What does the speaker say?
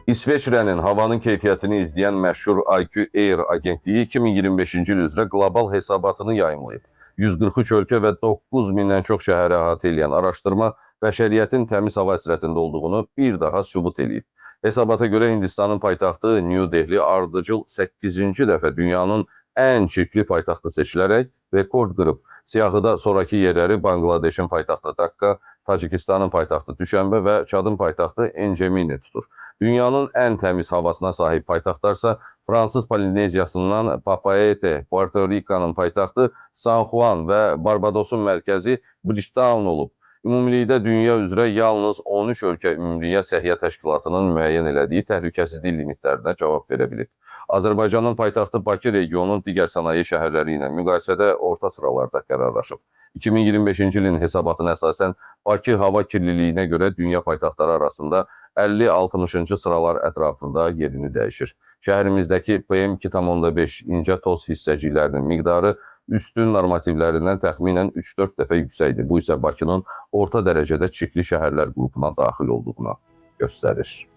İsveçrənin havanın keyfiyyətini izləyən məşhur IQ Air agentliyi 2025-ci il üzrə qlobal hesabatını yayımlayıb. 143 ölkə və 9000-dən çox şəhəri əhatə edən araşdırma bəşəriyyətin təmiz hava həsrətində olduğunu bir daha sübut edib. Hesabata görə Hindistanın paytaxtı New Delhi ardıcıl 8-ci dəfə dünyanın ən çirkli paytaxtı seçilərək rekord qırıb. Siyahıda sonraki yerləri Bangladeşin paytaxtı Dhaka, Tacikistanın paytaxtı Düşənbə və Çadın paytaxtı Enjemini tutur. Dünyanın ən təmiz havasına sahib paytaxtlarsa Fransız Polineziyasından Papeete, Puerto Rico'nun paytaxtı San Juan və Barbadosun mərkəzi Bridgetown olub. Ümumilikdə dünya üzrə yalnız 13 ölkə Ümumdünya Səhiyyə Təşkilatının müəyyən elədiyi təhlükəsizlik limitlərinə cavab verə bilib. Azərbaycanın paytaxtı Bakı regionunun digər sənaye şəhərləri ilə müqayisədə orta sıralarda qərarlaşıb. 2025-ci ilin hesabatına əsasən Bakı hava kirliliyinə görə dünya paytaxtları arasında 50-60-cı sıralar ətrafında yerini dəyişir. Şəhərimizdəki PM2,5 incə toz hissəciklərinin miqdarı üstün normativlərindən təxminən 3-4 dəfə yüksəkdir. Bu isə Bakının orta dərəcədə çirkli şəhərlər qrupuna daxil olduğuna göstərir.